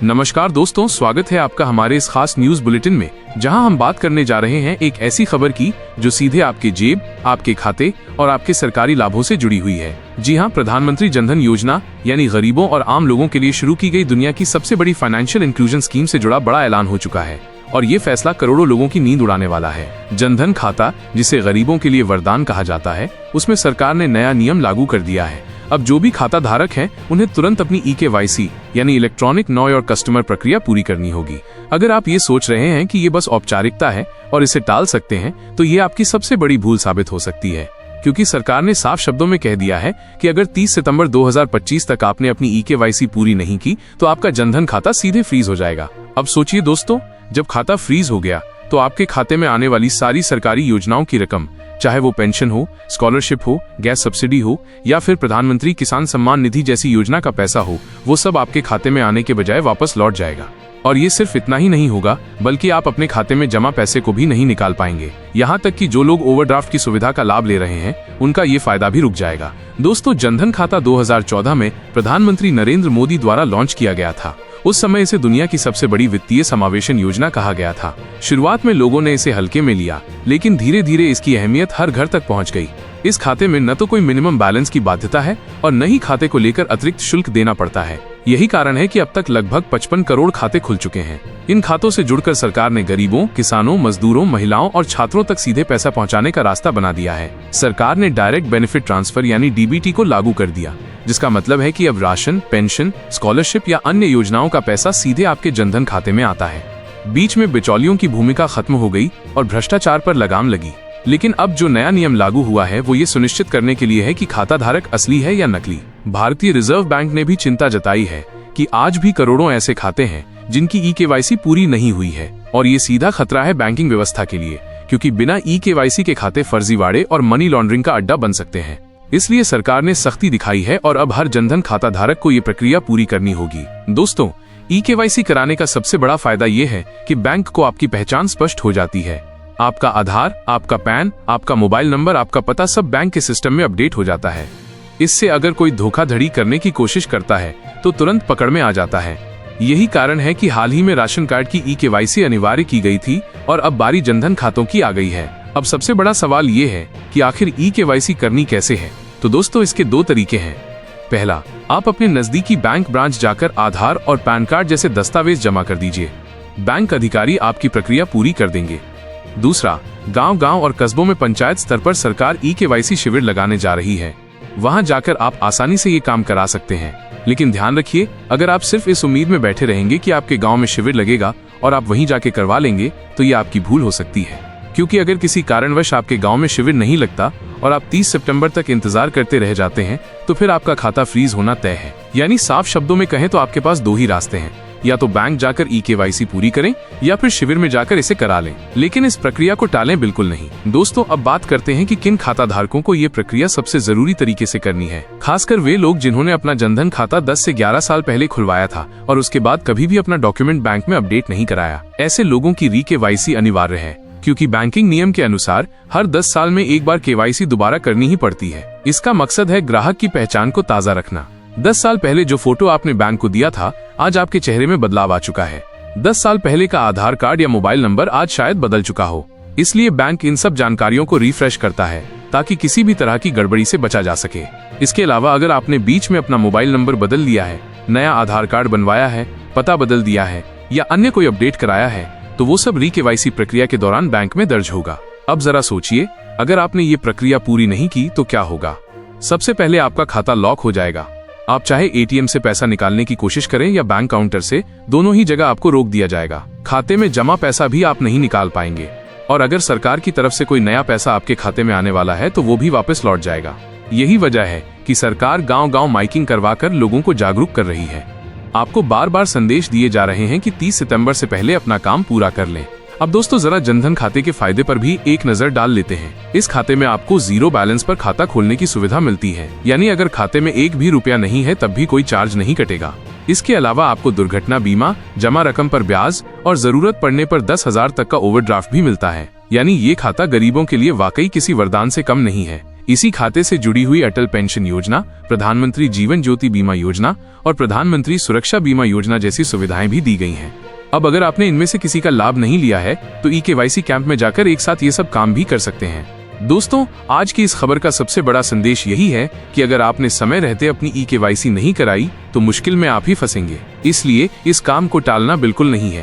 नमस्कार दोस्तों, स्वागत है आपका हमारे इस खास न्यूज बुलेटिन में, जहां हम बात करने जा रहे हैं एक ऐसी खबर की जो सीधे आपके जेब, आपके खाते और आपके सरकारी लाभों से जुड़ी हुई है। जी हां, प्रधानमंत्री जनधन योजना यानी गरीबों और आम लोगों के लिए शुरू की गई दुनिया की सबसे बड़ी फाइनेंशियल इंक्लूजन स्कीम से जुड़ा बड़ा ऐलान हो चुका है और ये फैसला करोड़ों लोगों की नींद उड़ाने वाला है। जनधन खाता, जिसे गरीबों के लिए वरदान कहा जाता है, उसमें सरकार ने नया नियम लागू कर दिया है। अब जो भी खाता धारक हैं, उन्हें तुरंत अपनी EKYC यानी इलेक्ट्रॉनिक नो योर कस्टमर प्रक्रिया पूरी करनी होगी। अगर आप ये सोच रहे हैं कि ये बस औपचारिकता है और इसे टाल सकते हैं, तो ये आपकी सबसे बड़ी भूल साबित हो सकती है, क्योंकि सरकार ने साफ शब्दों में कह दिया है कि अगर 30 सितंबर 2025 तक आपने अपनी EKYC पूरी नहीं की तो आपका जनधन खाता सीधे फ्रीज हो जाएगा। अब सोचिए दोस्तों, जब खाता फ्रीज हो गया तो आपके खाते में आने वाली सारी सरकारी योजनाओं की रकम, चाहे वो पेंशन हो, स्कॉलरशिप हो, गैस सब्सिडी हो या फिर प्रधानमंत्री किसान सम्मान निधि जैसी योजना का पैसा हो, वो सब आपके खाते में आने के बजाय वापस लौट जाएगा। और ये सिर्फ इतना ही नहीं होगा, बल्कि आप अपने खाते में जमा पैसे को भी नहीं निकाल पाएंगे। यहाँ तक कि जो लोग ओवरड्राफ्ट की सुविधा का लाभ ले रहे हैं, उनका ये फायदा भी रुक जाएगा। दोस्तों, जनधन खाता 2014 में प्रधानमंत्री नरेंद्र मोदी द्वारा लॉन्च किया गया था। उस समय इसे दुनिया की सबसे बड़ी वित्तीय समावेशन योजना कहा गया था। शुरुआत में लोगों ने इसे हल्के में लिया, लेकिन धीरे धीरे इसकी अहमियत हर घर तक पहुंच गई। इस खाते में न तो कोई मिनिमम बैलेंस की बाध्यता है और न ही खाते को लेकर अतिरिक्त शुल्क देना पड़ता है। यही कारण है कि अब तक लगभग 55 करोड़ खाते खुल चुके हैं। इन खातों से जुड़कर सरकार ने गरीबों, किसानों, मजदूरों, महिलाओं और छात्रों तक सीधे पैसा पहुंचाने का रास्ता बना दिया है। सरकार ने डायरेक्ट बेनिफिट ट्रांसफर यानी DBT को लागू कर दिया, जिसका मतलब है कि अब राशन, पेंशन, स्कॉलरशिप या अन्य योजनाओं का पैसा सीधे आपके जनधन खाते में आता है। बीच में बिचौलियों की भूमिका खत्म हो गई और भ्रष्टाचार पर लगाम लगी। लेकिन अब जो नया नियम लागू हुआ है, वो ये सुनिश्चित करने के लिए है कि खाता धारक असली है या नकली। भारतीय रिजर्व बैंक ने भी चिंता जताई है कि आज भी करोड़ों ऐसे खाते हैं जिनकी EKYC पूरी नहीं हुई है, और ये सीधा खतरा है बैंकिंग व्यवस्था के लिए, क्योंकि बिना EKYC के खाते फर्जीवाड़े और मनी लॉन्ड्रिंग का अड्डा बन सकते हैं। इसलिए सरकार ने सख्ती दिखाई है और अब हर जनधन खाता धारक को ये प्रक्रिया पूरी करनी होगी। दोस्तों, EKYC कराने का सबसे बड़ा फायदा ये है कि बैंक को आपकी पहचान स्पष्ट हो जाती है। आपका आधार, आपका पैन, आपका मोबाइल नंबर, आपका पता सब बैंक के सिस्टम में अपडेट हो जाता है। इससे अगर कोई धोखाधड़ी करने की कोशिश करता है तो तुरंत पकड़ में आ जाता है। यही कारण है कि हाल ही में राशन कार्ड की EKYC अनिवार्य की गई थी और अब बारी जनधन खातों की आ गई है। अब सबसे बड़ा सवाल ये है कि आखिर EKYC करनी कैसे है। तो दोस्तों, इसके दो तरीके हैं। पहला, आप अपने नजदीकी बैंक ब्रांच जाकर आधार और पैन कार्ड जैसे दस्तावेज जमा कर दीजिए। बैंक अधिकारी आपकी प्रक्रिया पूरी कर देंगे। दूसरा, गांव-गांव और कस्बों में पंचायत स्तर पर सरकार EKYC शिविर लगाने जा रही है। वहां जाकर आप आसानी से ये काम करा सकते हैं। लेकिन ध्यान रखिए, अगर आप सिर्फ इस उम्मीद में बैठे रहेंगे कि आपके गांव में शिविर लगेगा और आप वहीं जाके करवा लेंगे, तो ये आपकी भूल हो सकती है। क्योंकि अगर किसी कारणवश आपके गांव में शिविर नहीं लगता और आप 30 सितंबर तक इंतजार करते रह जाते हैं, तो फिर आपका खाता फ्रीज होना तय है। यानी साफ शब्दों में कहें तो आपके पास दो ही रास्ते हैं, या तो बैंक जाकर EKYC पूरी करें या फिर शिविर में जाकर इसे करा लें। लेकिन इस प्रक्रिया को टालें बिल्कुल नहीं। दोस्तों, अब बात करते हैं कि किन खाता धारकों को ये प्रक्रिया सबसे जरूरी तरीके से करनी है। खासकर वे लोग जिन्होंने अपना जनधन खाता 10 से 11 साल पहले खुलवाया था और उसके बाद कभी भी अपना डॉक्यूमेंट बैंक में अपडेट नहीं कराया। ऐसे लोगों की EKYC अनिवार्य है, क्योंकि बैंकिंग नियम के अनुसार हर 10 साल में एक बार KYC दोबारा करनी ही पड़ती है। इसका मकसद है ग्राहक की पहचान को ताज़ा रखना। 10 साल पहले जो फोटो आपने बैंक को दिया था, आज आपके चेहरे में बदलाव आ चुका है। 10 साल पहले का आधार कार्ड या मोबाइल नंबर आज शायद बदल चुका हो। इसलिए बैंक इन सब जानकारियों को रिफ्रेश करता है ताकि किसी भी तरह की गड़बड़ी से बचा जा सके। इसके अलावा अगर आपने बीच में अपना मोबाइल नंबर बदल लिया है, नया आधार कार्ड बनवाया है, पता बदल दिया है या अन्य कोई अपडेट कराया है, तो वो सब EKYC प्रक्रिया के दौरान बैंक में दर्ज होगा। अब जरा सोचिए, अगर आपने ये प्रक्रिया पूरी नहीं की तो क्या होगा। सबसे पहले आपका खाता लॉक हो जाएगा। आप चाहे ATM से पैसा निकालने की कोशिश करें या बैंक काउंटर से, दोनों ही जगह आपको रोक दिया जाएगा। खाते में जमा पैसा भी आप नहीं निकाल पाएंगे, और अगर सरकार की तरफ से कोई नया पैसा आपके खाते में आने वाला है तो वो भी वापस लौट जाएगा। यही वजह है कि सरकार गांव-गांव माइकिंग करवाकर लोगों को जागरूक कर रही है। आपको बार बार संदेश दिए जा रहे हैं कि 30 सितंबर से पहले अपना काम पूरा कर लें। अब दोस्तों, जरा जनधन खाते के फायदे पर भी एक नजर डाल लेते हैं। इस खाते में आपको 0 बैलेंस पर खाता खोलने की सुविधा मिलती है, यानी अगर खाते में एक भी रुपया नहीं है तब भी कोई चार्ज नहीं कटेगा। इसके अलावा आपको दुर्घटना बीमा, जमा रकम पर ब्याज और जरूरत पड़ने पर 10,000 तक का ओवरड्राफ्ट भी मिलता है। यानी ये खाता गरीबों के लिए वाकई किसी वरदान से कम नहीं है। इसी खाते से जुड़ी हुई अटल पेंशन योजना, प्रधानमंत्री जीवन ज्योति बीमा योजना और प्रधानमंत्री सुरक्षा बीमा योजना जैसी सुविधाएं भी दी गई हैं। अब अगर आपने इनमें से किसी का लाभ नहीं लिया है तो ई-केवाईसी कैंप में जाकर एक साथ ये सब काम भी कर सकते हैं। दोस्तों, आज की इस खबर का सबसे बड़ा संदेश यही है कि अगर आपने समय रहते अपनी ई-केवाईसी नहीं कराई तो मुश्किल में आप ही फंसेंगे। इसलिए इस काम को टालना बिल्कुल नहीं है।